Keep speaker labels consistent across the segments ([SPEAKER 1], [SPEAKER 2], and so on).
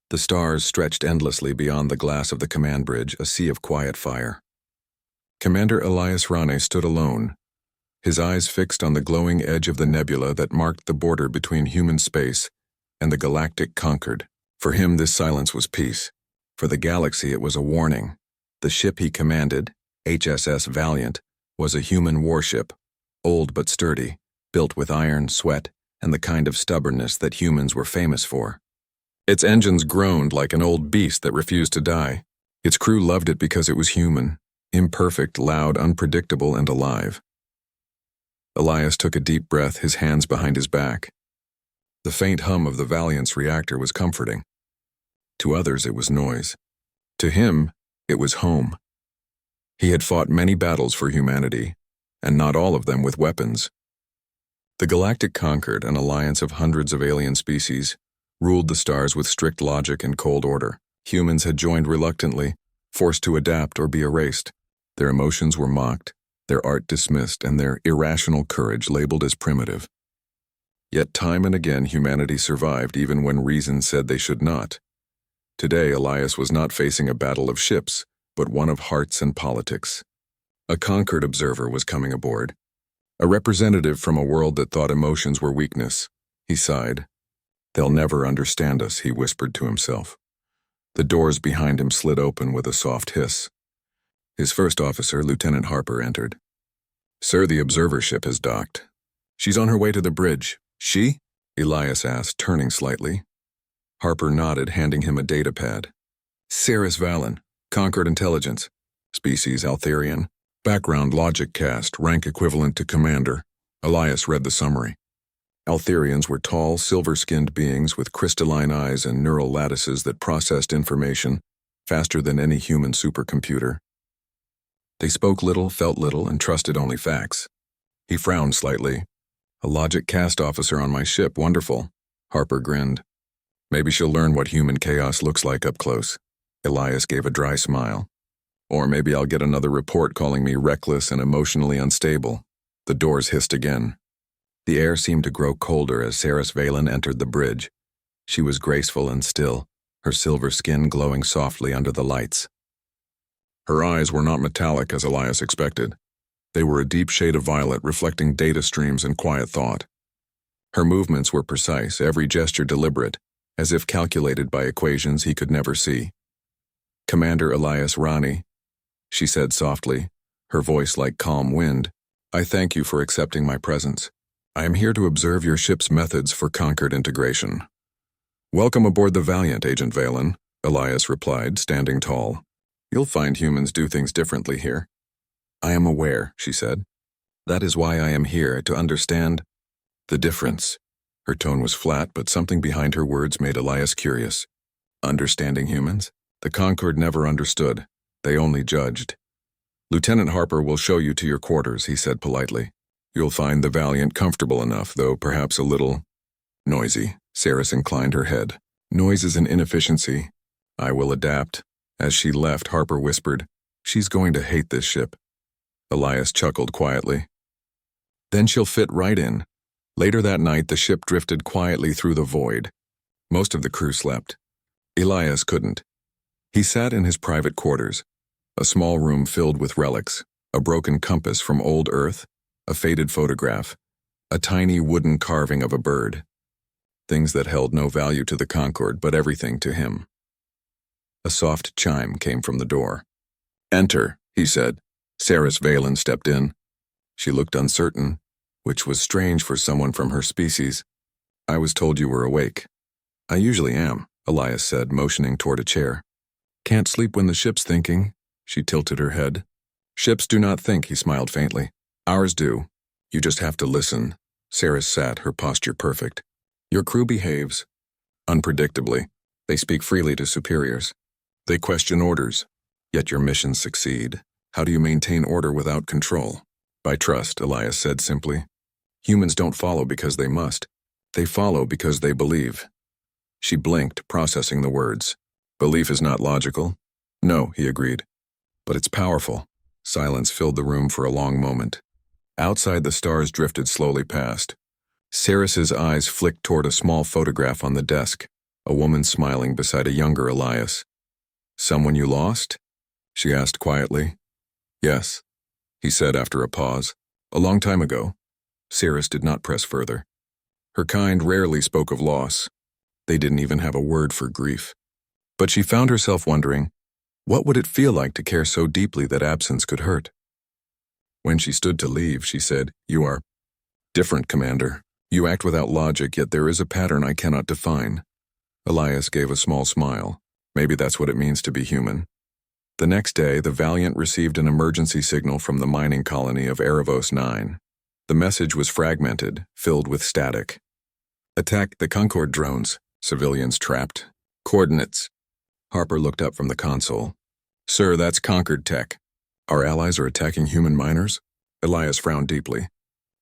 [SPEAKER 1] The stars stretched endlessly beyond the glass of the command bridge, a sea of quiet fire. Commander Elias Rane stood alone, his eyes fixed on the glowing edge of the nebula that marked the border between human space and the galactic conquered. For him, this silence was peace. For the galaxy, it was a warning. The ship he commanded, HSS Valiant, was a human warship, old but sturdy, built with iron, sweat, and the kind of stubbornness that humans were famous for. Its engines groaned like an old beast that refused to die. Its crew loved it because it was human, imperfect, loud, unpredictable, and alive. Elias took a deep breath, his hands behind his back. The faint hum of the Valiant's reactor was comforting. To others, it was noise. To him, it was home. He had fought many battles for humanity, and not all of them with weapons. The Galactic Conquered, an alliance of hundreds of alien species, ruled the stars with strict logic and cold order. Humans had joined reluctantly, forced to adapt or be erased. Their emotions were mocked, their art dismissed, and their irrational courage labeled as primitive. Yet time and again humanity survived even when reason said they should not. Today Elias was not facing a battle of ships, but one of hearts and politics. A conquered observer was coming aboard, a representative from a world that thought emotions were weakness. He sighed. "They'll never understand us," he whispered to himself. The doors behind him slid open with a soft hiss. His first officer, Lieutenant Harper, entered. "Sir, the observer ship has docked. She's on her way to the bridge." "She?" Elias asked, turning slightly. Harper nodded, handing him a data pad. "Ceres Valen, Conquered Intelligence. Species Altharian. Background Logic Caste, rank equivalent to Commander." Elias read the summary. Altharians were tall, silver-skinned beings with crystalline eyes and neural lattices that processed information faster than any human supercomputer. They spoke little, felt little, and trusted only facts. He frowned slightly. "A Logic Caste officer on my ship, wonderful." Harper grinned. "Maybe she'll learn what human chaos looks like up close." Elias gave a dry smile. "Or maybe I'll get another report calling me reckless and emotionally unstable." The doors hissed again. The air seemed to grow colder as Ceres Valen entered the bridge. She was graceful and still, her silver skin glowing softly under the lights. Her eyes were not metallic as Elias expected. They were a deep shade of violet, reflecting data streams and quiet thought. Her movements were precise, every gesture deliberate, as if calculated by equations he could never see. "Commander Elias Rane," she said softly, her voice like calm wind, "I thank you for accepting my presence. I am here to observe your ship's methods for conquered integration." "Welcome aboard the Valiant, Agent Valen," Elias replied, standing tall. "You'll find humans do things differently here." "I am aware," she said. "That is why I am here, to understand the difference." Her tone was flat, but something behind her words made Elias curious. Understanding humans? The Conquered never understood. They only judged. "Lieutenant Harper will show you to your quarters," he said politely. "You'll find the Valiant comfortable enough, though perhaps a little noisy." Ceres inclined her head. "Noise is an inefficiency. I will adapt." As she left, Harper whispered, "She's going to hate this ship." Elias chuckled quietly. "Then she'll fit right in." Later that night, the ship drifted quietly through the void. Most of the crew slept. Elias couldn't. He sat in his private quarters, a small room filled with relics, a broken compass from old Earth, a faded photograph, a tiny wooden carving of a bird. Things that held no value to the Conquered, but everything to him. A soft chime came from the door. "Enter," he said. Ceres Valen stepped in. She looked uncertain, which was strange for someone from her species. "I was told you were awake." "I usually am," Elias said, motioning toward a chair. "Can't sleep when the ship's thinking." She tilted her head. "Ships do not think," he smiled faintly. "Ours do. You just have to listen." Ceres sat, her posture perfect. "Your crew behaves unpredictably. They speak freely to superiors. They question orders. Yet your missions succeed. How do you maintain order without control?" "By trust," Elias said simply. "Humans don't follow because they must. They follow because they believe." She blinked, processing the words. "Belief is not logical." "No," he agreed. "But it's powerful." Silence filled the room for a long moment. Outside, the stars drifted slowly past. Ceres's eyes flicked toward a small photograph on the desk, a woman smiling beside a younger Elias. "Someone you lost?" she asked quietly. "Yes," he said after a pause. "A long time ago." Saris did not press further. Her kind rarely spoke of loss. They didn't even have a word for grief. But she found herself wondering, what would it feel like to care so deeply that absence could hurt? When she stood to leave, she said, "You are different, Commander. You act without logic, yet there is a pattern I cannot define." Elias gave a small smile. Maybe that's what it means to be human. The next day, the Valiant received an emergency signal from the mining colony of Erebos 9. The message was fragmented, filled with static. "Attack the Concord drones. Civilians trapped. Coordinates." Harper looked up from the console. "Sir, that's Concord tech. Our allies are attacking human miners?" Elias frowned deeply.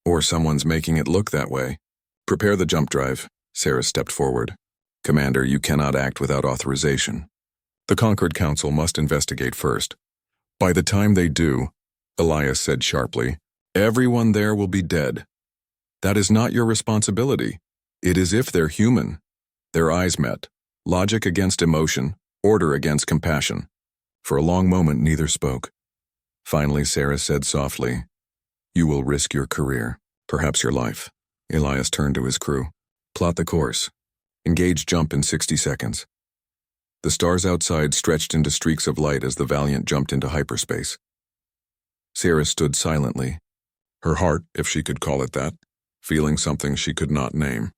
[SPEAKER 1] "Or someone's making it look that way." "Prepare the jump drive." Sarah stepped forward. "Commander, you cannot act without authorization. The Concord Council must investigate first." "By the time they do," Elias said sharply, "everyone there will be dead. That is not your responsibility. It is if they're human." Their eyes met. Logic against emotion, order against compassion. For a long moment, neither spoke. Finally, Sarah said softly, "You will risk your career, perhaps your life." Elias turned to his crew. "Plot the course. Engage jump in 60 seconds." The stars outside stretched into streaks of light as the Valiant jumped into hyperspace. Sarah stood silently, her heart, if she could call it that, feeling something she could not name.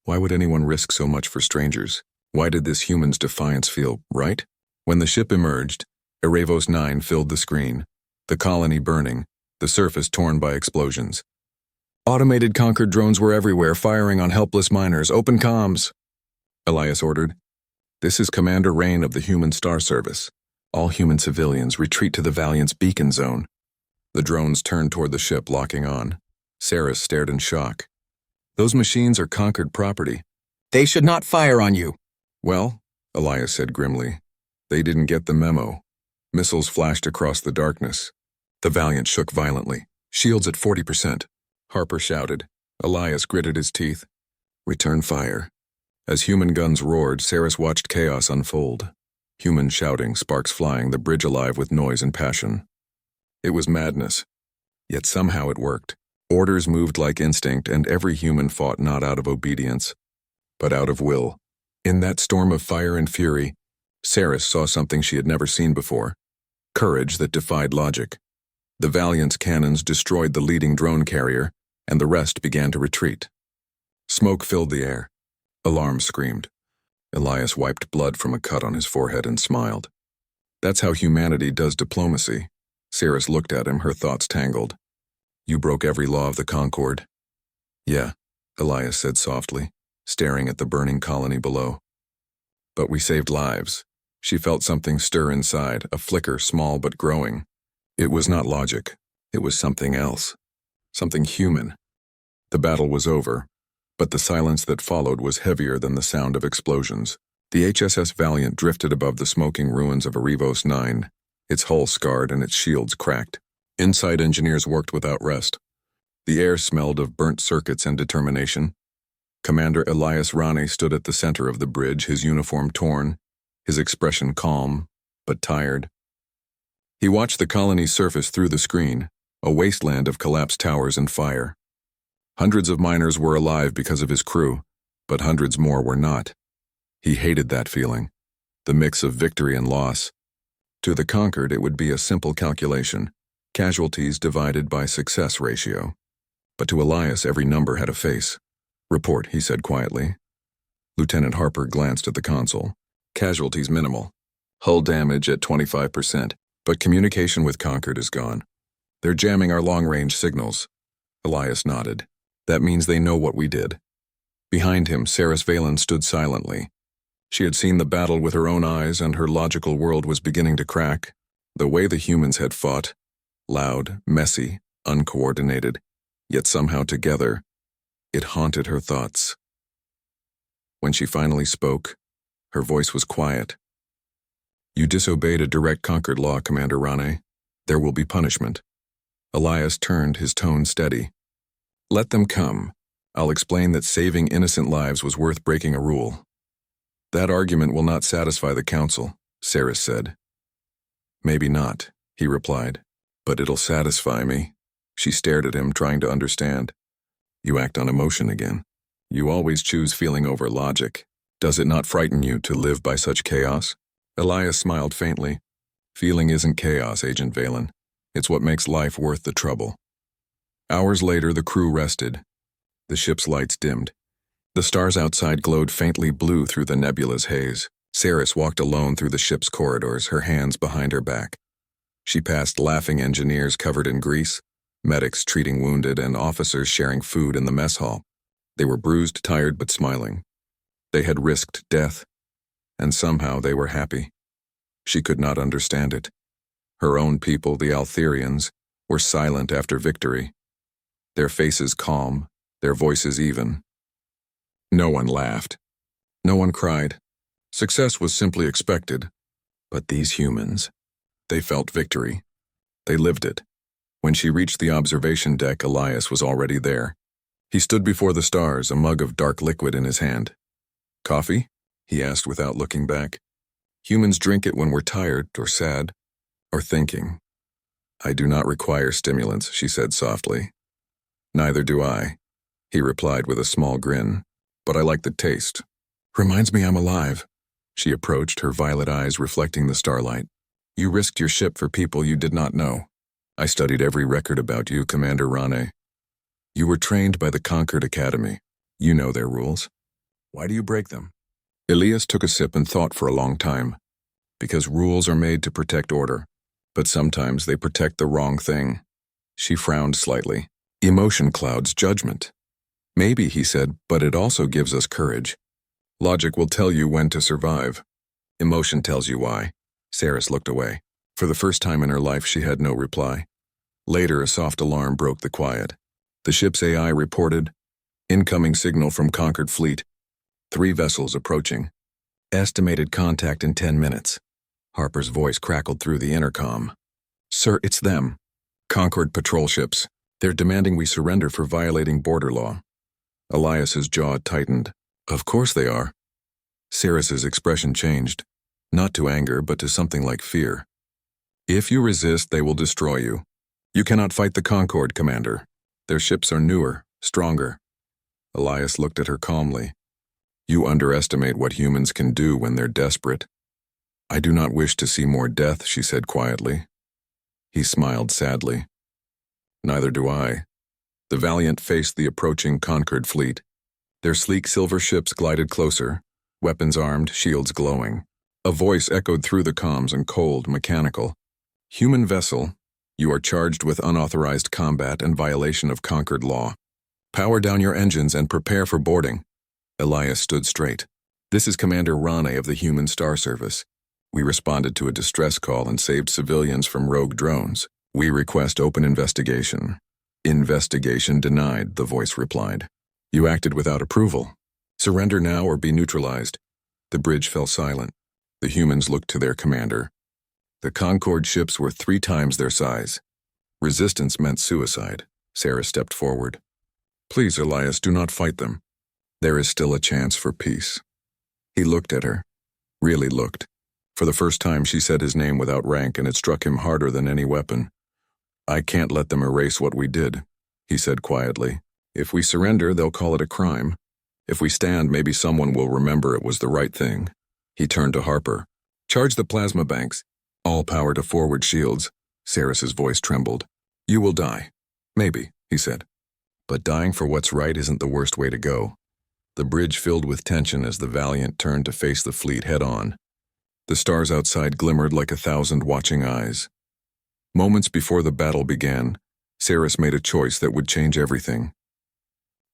[SPEAKER 1] Why would anyone risk so much for strangers? Why did this human's defiance feel right? When the ship emerged, Erebos 9 filled the screen, the colony burning, the surface torn by explosions. Automated Concord drones were everywhere, firing on helpless miners. "Open comms," Elias ordered. "This is Commander Rain of the Human Star Service. All human civilians retreat to the Valiant's beacon zone." The drones turned toward the ship, locking on. Sarah stared in shock. "Those machines are Concord property. They should not fire on you." "Well," Elias said grimly, "they didn't get the memo." Missiles flashed across the darkness. The Valiant shook violently. "Shields at 40%. Harper shouted. Elias gritted his teeth. "Return fire." As human guns roared, Saris watched chaos unfold. Humans shouting, sparks flying, the bridge alive with noise and passion. It was madness. Yet somehow it worked. Orders moved like instinct, and every human fought not out of obedience, but out of will. In that storm of fire and fury, Saris saw something she had never seen before. Courage that defied logic. The Valiant's cannons destroyed the leading drone carrier, and the rest began to retreat. Smoke filled the air. Alarms screamed. Elias wiped blood from a cut on his forehead and smiled. "That's how humanity does diplomacy." Saris looked at him, her thoughts tangled. "You broke every law of the Concord." "Yeah," Elias said softly, staring at the burning colony below. "But we saved lives." She felt something stir inside, a flicker, small but growing. It was not logic. It was something else. Something human. The battle was over, but the silence that followed was heavier than the sound of explosions. The HSS Valiant drifted above the smoking ruins of Erebos 9, its hull scarred and its shields cracked. Inside, engineers worked without rest. The air smelled of burnt circuits and determination. Commander Elias Rani stood at the center of the bridge, his uniform torn, his expression calm, but tired. He watched the colony's surface through the screen, a wasteland of collapsed towers and fire. Hundreds of miners were alive because of his crew, but hundreds more were not. He hated that feeling, the mix of victory and loss. To the conquered, it would be a simple calculation. Casualties divided by success ratio. But to Elias, every number had a face. "Report," he said quietly. Lieutenant Harper glanced at the console. "Casualties minimal. Hull damage at 25%, but communication with Concord is gone. They're jamming our long-range signals." Elias nodded. "That means they know what we did." Behind him, Saris Valen stood silently. She had seen the battle with her own eyes, and her logical world was beginning to crack. The way the humans had fought, loud, messy, uncoordinated, yet somehow together, it haunted her thoughts. When she finally spoke, her voice was quiet. "You disobeyed a direct Concord law, Commander Rane. There will be punishment." Elias turned, his tone steady. "Let them come. I'll explain that saving innocent lives was worth breaking a rule." That argument will not satisfy the council, Saris said. Maybe not, he replied. But it'll satisfy me. She stared at him, trying to understand. You act on emotion again. You always choose feeling over logic. Does it not frighten you to live by such chaos? Elias smiled faintly. Feeling isn't chaos, Agent Valen. It's what makes life worth the trouble. Hours later, the crew rested. The ship's lights dimmed. The stars outside glowed faintly blue through the nebula's haze. Saris walked alone through the ship's corridors, her hands behind her back. She passed laughing engineers covered in grease, medics treating wounded, and officers sharing food in the mess hall. They were bruised, tired, but smiling. They had risked death, and somehow they were happy. She could not understand it. Her own people, the Altherians, were silent after victory. Their faces calm, their voices even. No one laughed. No one cried. Success was simply expected. But these humans, they felt victory. They lived it. When she reached the observation deck, Elias was already there. He stood before the stars, a mug of dark liquid in his hand. Coffee? He asked without looking back. Humans drink it when we're tired, or sad, or thinking. I do not require stimulants, she said softly. Neither do I, he replied with a small grin. But I like the taste. Reminds me I'm alive. She approached, her violet eyes reflecting the starlight. You risked your ship for people you did not know. I studied every record about you, Commander Rane. You were trained by the Concord Academy. You know their rules. Why do you break them? Elias took a sip and thought for a long time. Because rules are made to protect order, but sometimes they protect the wrong thing. She frowned slightly. Emotion clouds judgment. Maybe, he said, but it also gives us courage. Logic will tell you when to survive. Emotion tells you why. Saris looked away. For the first time in her life, she had no reply. Later, a soft alarm broke the quiet. The ship's AI reported, incoming signal from Concord Fleet. 3 vessels approaching. Estimated contact in 10 minutes. Harper's voice crackled through the intercom. Sir, it's them. Concord patrol ships. They're demanding we surrender for violating border law. Elias's jaw tightened. Of course they are. Saris's expression changed, not to anger, but to something like fear. If you resist, they will destroy you. You cannot fight the Concord, Commander. Their ships are newer, stronger. Elias looked at her calmly. You underestimate what humans can do when they're desperate. I do not wish to see more death, she said quietly. He smiled sadly. Neither do I. The Valiant faced the approaching Concord fleet. Their sleek silver ships glided closer, weapons armed, shields glowing. A voice echoed through the comms and cold, mechanical. Human vessel, you are charged with unauthorized combat and violation of Concord law. Power down your engines and prepare for boarding. Elias stood straight. This is Commander Rane of the Human Star Service. We responded to a distress call and saved civilians from rogue drones. We request open investigation. Investigation denied, the voice replied. You acted without approval. Surrender now or be neutralized. The bridge fell silent. The humans looked to their commander. The Concord ships were 3 times their size. Resistance meant suicide. Sarah stepped forward. Please, Elias, do not fight them. There is still a chance for peace. He looked at her. Really looked. For the first time, she said his name without rank, and it struck him harder than any weapon. I can't let them erase what we did, he said quietly. If we surrender, they'll call it a crime. If we stand, maybe someone will remember it was the right thing. He turned to Harper. Charge the plasma banks. All power to forward shields. Saris's voice trembled. You will die. Maybe, he said. But dying for what's right isn't the worst way to go. The bridge filled with tension as the Valiant turned to face the fleet head-on. The stars outside glimmered like 1,000 watching eyes. Moments before the battle began, Saris made a choice that would change everything.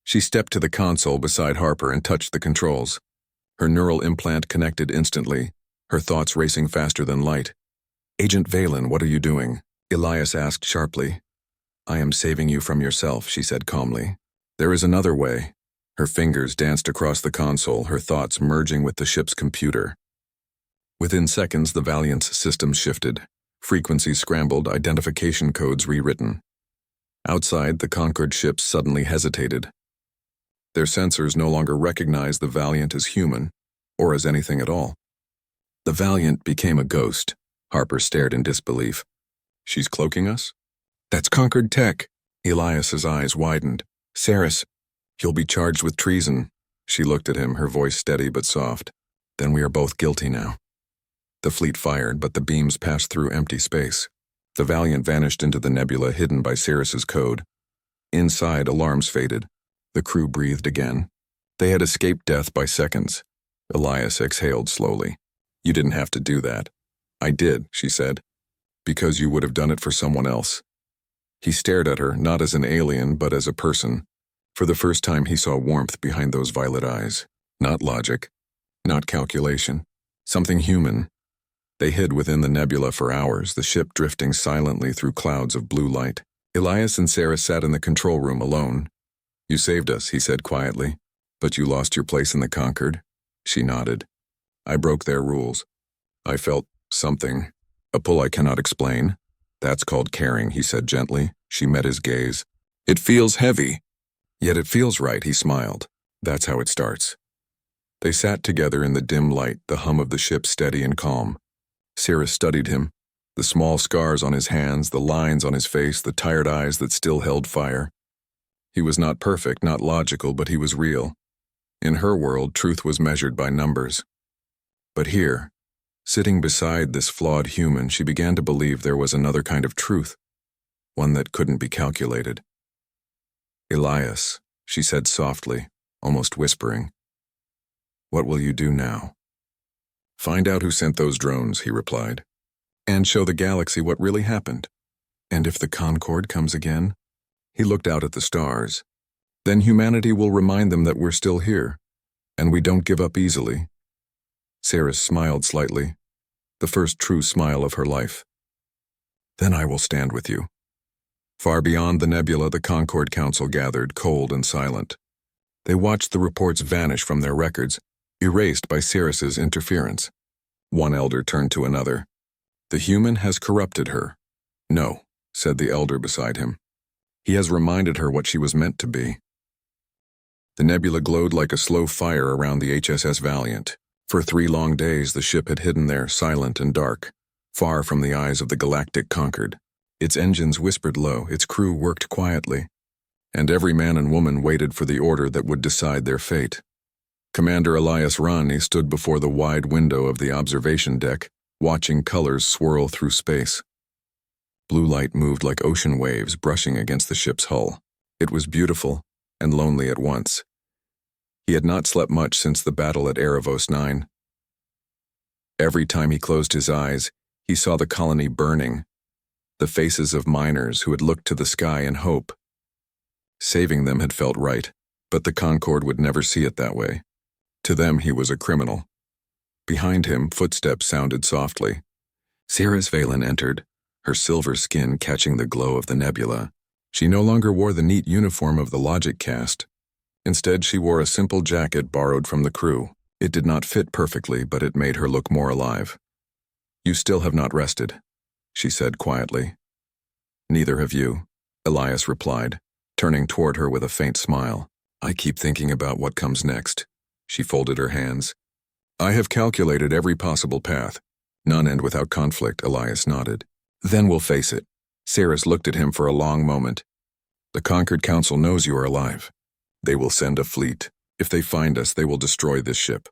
[SPEAKER 1] She stepped to the console beside Harper and touched the controls. Her neural implant connected instantly, her thoughts racing faster than light. Agent Valen, what are you doing? Elias asked sharply. I am saving you from yourself, she said calmly. There is another way. Her fingers danced across the console, her thoughts merging with the ship's computer. Within seconds, the Valiant's systems shifted. Frequencies scrambled, identification codes rewritten. Outside, the Concord ships suddenly hesitated. Their sensors no longer recognized the Valiant as human. or as anything at all. The Valiant became a ghost. Harper stared in disbelief. She's cloaking us? That's Concord tech. Elias's eyes widened. Saris, you'll be charged with treason. She looked at him, her voice steady but soft. Then we are both guilty now. The fleet fired, but the beams passed through empty space. The Valiant vanished into the nebula hidden by Saris's code. Inside, alarms faded. The crew breathed again. They had escaped death by seconds. Elias exhaled slowly. You didn't have to do that. I did, she said. Because you would have done it for someone else. He stared at her, not as an alien, but as a person. For the first time he saw warmth behind those violet eyes. Not logic. Not calculation. Something human. They hid within the nebula for hours, the ship drifting silently through clouds of blue light. Elias and Sarah sat in the control room alone. You saved us, he said quietly. But you lost your place in the Concord? She nodded. I broke their rules. I felt something. A pull I cannot explain. That's called caring, he said gently. She met his gaze. It feels heavy. Yet it feels right, he smiled. That's how it starts. They sat together in the dim light, the hum of the ship steady and calm. Sarah studied him. The small scars on his hands, the lines on his face, the tired eyes that still held fire. He was not perfect, not logical, but he was real. In her world, truth was measured by numbers. But here, sitting beside this flawed human, she began to believe there was another kind of truth, one that couldn't be calculated. Elias, she said softly, almost whispering. What will you do now? Find out who sent those drones, he replied, and show the galaxy what really happened. And if the Concord comes again? He looked out at the stars. Then humanity will remind them that we're still here, and we don't give up easily. Sarah smiled slightly, the first true smile of her life. Then I will stand with you. Far beyond the nebula, the Concord Council gathered, cold and silent. They watched the reports vanish from their records, erased by Saris's interference. One elder turned to another. The human has corrupted her. No, said the elder beside him. He has reminded her what she was meant to be. The nebula glowed like a slow fire around the HSS Valiant. For 3 long days the ship had hidden there, silent and dark, far from the eyes of the galactic Concord. Its engines whispered low, its crew worked quietly, and every man and woman waited for the order that would decide their fate. Commander Elias Rani stood before the wide window of the observation deck, watching colors swirl through space. Blue light moved like ocean waves brushing against the ship's hull. It was beautiful and lonely at once. He had not slept much since the battle at Erebos 9. Every time he closed his eyes, he saw the colony burning, the faces of miners who had looked to the sky in hope. Saving them had felt right, but the Concord would never see it that way. To them he was a criminal. Behind him, footsteps sounded softly. Saris Valen entered, her silver skin catching the glow of the nebula. She no longer wore the neat uniform of the Logic caste. Instead, she wore a simple jacket borrowed from the crew. It did not fit perfectly, but it made her look more alive. You still have not rested, she said quietly. Neither have you, Elias replied, turning toward her with a faint smile. I keep thinking about what comes next. She folded her hands. I have calculated every possible path. None end without conflict, Elias nodded. Then we'll face it. Saris looked at him for a long moment. The Concord Council knows you are alive. They will send a fleet. If they find us, they will destroy this ship.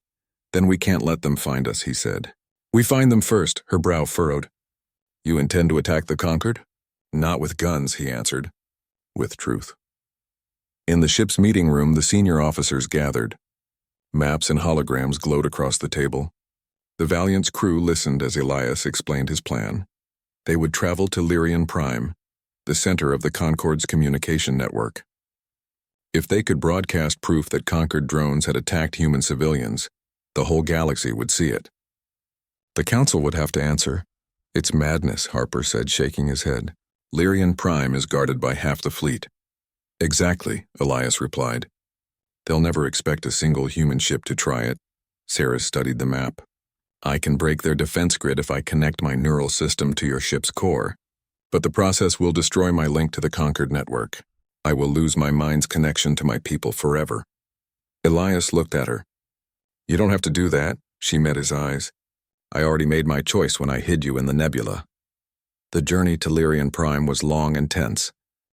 [SPEAKER 1] Then we can't let them find us, he said. We find them first, her brow furrowed. You intend to attack the Concord? Not with guns, he answered. With truth. In the ship's meeting room, the senior officers gathered. Maps and holograms glowed across the table. The Valiant's crew listened as Elias explained his plan. They would travel to Lyrian Prime, the center of the Concord's communication network. If they could broadcast proof that Concord drones had attacked human civilians, the whole galaxy would see it. The Council would have to answer. It's madness, Harper said, shaking his head. Lyrian Prime is guarded by half the fleet. Exactly, Elias replied. They'll never expect a single human ship to try it. Sarah studied the map. I can break their defense grid if I connect my neural system to your ship's core, but the process will destroy my link to the Concord network. I will lose my mind's connection to my people forever. Elias looked at her. You don't have to do that, she met his eyes. I already made my choice when I hid you in the nebula. The journey to Lyrian Prime was long and tense.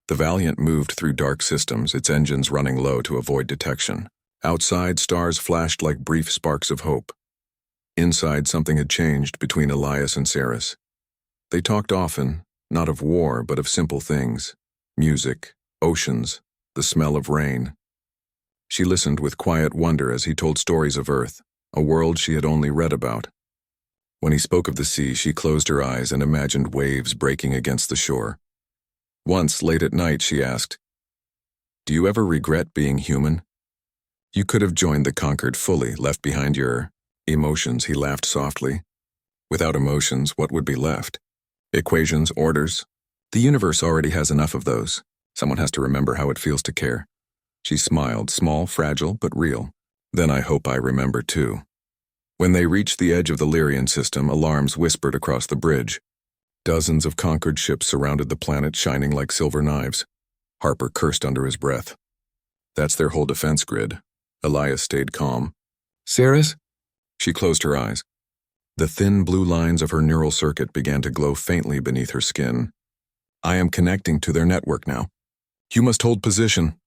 [SPEAKER 1] The Valiant moved through dark systems, its engines running low to avoid detection. Outside, stars flashed like brief sparks of hope. Inside, something had changed between Elias and Saris. They talked often, not of war, but of simple things. Music, oceans, the smell of rain. She listened with quiet wonder as he told stories of Earth, a world she had only read about. When he spoke of the sea, she closed her eyes and imagined waves breaking against the shore. Once, late at night, she asked, "Do you ever regret being human?" "You could have joined the conquered fully, left behind your emotions," he laughed softly. "Without emotions, what would be left? Equations, orders? The universe already has enough of those. Someone has to remember how it feels to care." She smiled, small, fragile, but real. "Then I hope I remember too." When they reached the edge of the Lyrian system, alarms whispered across the bridge. Dozens of conquered ships surrounded the planet, shining like silver knives. Harper cursed under his breath. "That's their whole defense grid." Elias stayed calm. "Saris?" She closed her eyes. The thin blue lines of her neural circuit began to glow faintly beneath her skin. "I am connecting to their network now. You must hold position."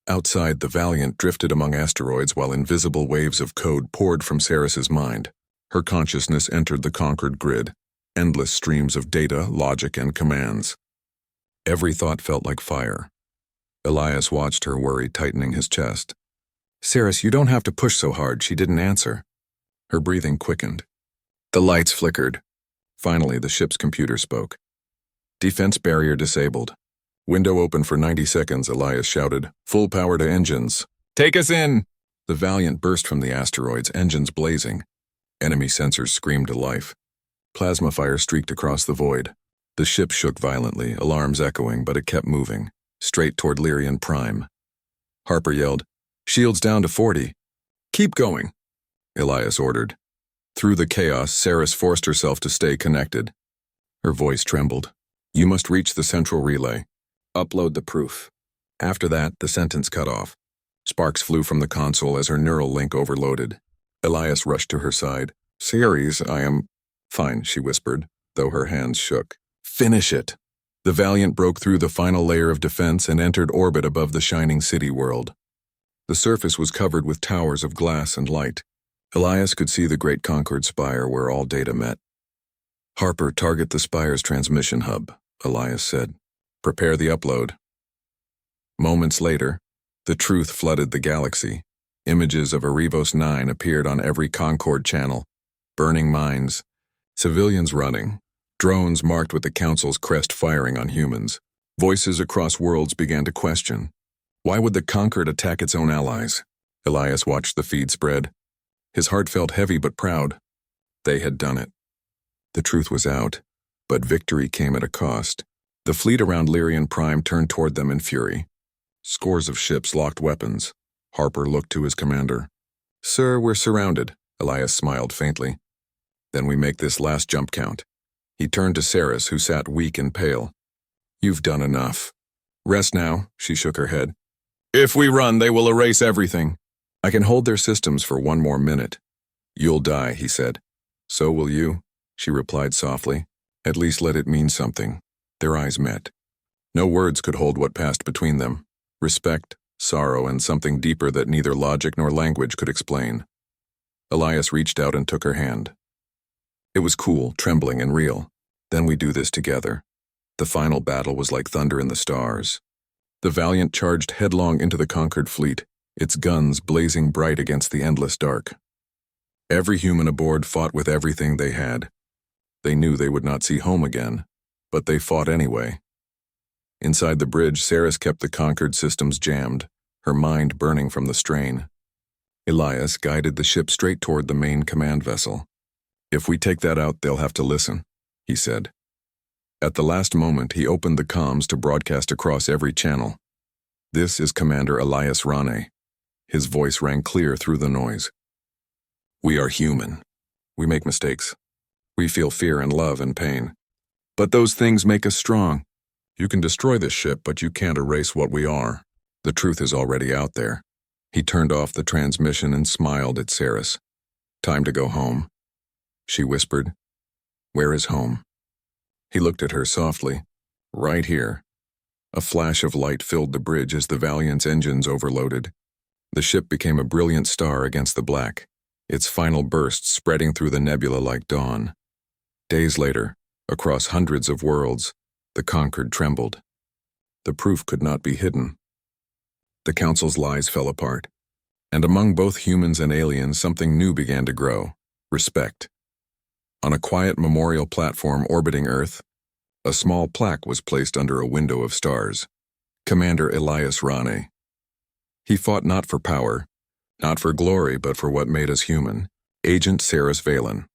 [SPEAKER 1] Outside, the Valiant drifted among asteroids while invisible waves of code poured from Saris's mind. Her consciousness entered the conquered grid, endless streams of data, logic, and commands. Every thought felt like fire. Elias watched her, worry tightening his chest. "Saris, you don't have to push so hard," she didn't answer. Her breathing quickened. The lights flickered. Finally, the ship's computer spoke. "Defense barrier disabled. Window open for 90 seconds, Elias shouted. "Full power to engines." "Take us in!" The Valiant burst from the asteroids, engines blazing. Enemy sensors screamed to life. Plasma fire streaked across the void. The ship shook violently, alarms echoing, but it kept moving, straight toward Lyrian Prime. Harper yelled, "Shields down to 40. "Keep going," Elias ordered. Through the chaos, Saris forced herself to stay connected. Her voice trembled. "You must reach the central relay. Upload the proof." After that, the sentence cut off. Sparks flew from the console as her neural link overloaded. Elias rushed to her side. "Saris, I am..." "Fine," she whispered, though her hands shook. "Finish it." The Valiant broke through the final layer of defense and entered orbit above the shining city world. The surface was covered with towers of glass and light. Elias could see the great Concord spire where all data met. "Harper, target the spire's transmission hub," Elias said. "Prepare the upload." Moments later, the truth flooded the galaxy. Images of Arivos 9 appeared on every Concord channel. Burning mines, civilians running, drones marked with the Council's crest firing on humans. Voices across worlds began to question. Why would the Conquered attack its own allies? Elias watched the feed spread. His heart felt heavy but proud. They had done it. The truth was out, but victory came at a cost. The fleet around Lyrian Prime turned toward them in fury. Scores of ships locked weapons. Harper looked to his commander. "Sir, we're surrounded," Elias smiled faintly. "Then we make this last jump count." He turned to Saris, who sat weak and pale. "You've done enough. Rest now," she shook her head. "If we run, they will erase everything." "I can hold their systems for one more minute." "You'll die," he said. "So will you," she replied softly. "At least let it mean something." Their eyes met. No words could hold what passed between them. Respect, sorrow, and something deeper that neither logic nor language could explain. Elias reached out and took her hand. It was cool, trembling, and real. "Then we do this together." The final battle was like thunder in the stars. The Valiant charged headlong into the conquered fleet, its guns blazing bright against the endless dark. Every human aboard fought with everything they had. They knew they would not see home again, but they fought anyway. Inside the bridge, Saris kept the conquered systems jammed, her mind burning from the strain. Elias guided the ship straight toward the main command vessel. "If we take that out, they'll have to listen," he said. At the last moment, he opened the comms to broadcast across every channel. "This is Commander Elias Rane." His voice rang clear through the noise. "We are human. We make mistakes. We feel fear and love and pain. But those things make us strong. You can destroy this ship, but you can't erase what we are. The truth is already out there." He turned off the transmission and smiled at Saris. Time to go home, she whispered. Where is home? He looked at her softly. Right here. A flash of light filled the bridge as the Valiant's engines overloaded. The ship became a brilliant star against the black, its final burst spreading through the nebula like dawn. Days later, across hundreds of worlds, the conquered trembled. The proof could not be hidden. The Council's lies fell apart, and among both humans and aliens something new began to grow: respect. On a quiet memorial platform orbiting Earth, a small plaque was placed under a window of stars. Commander Elias Rane. He fought not for power, not for glory, but for what made us human. Agent Saris Valen.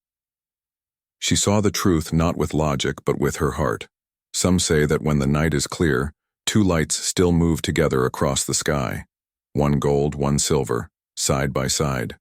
[SPEAKER 1] She saw the truth not with logic, but with her heart. Some say that when the night is clear, two lights still move together across the sky. One gold, one silver, side by side.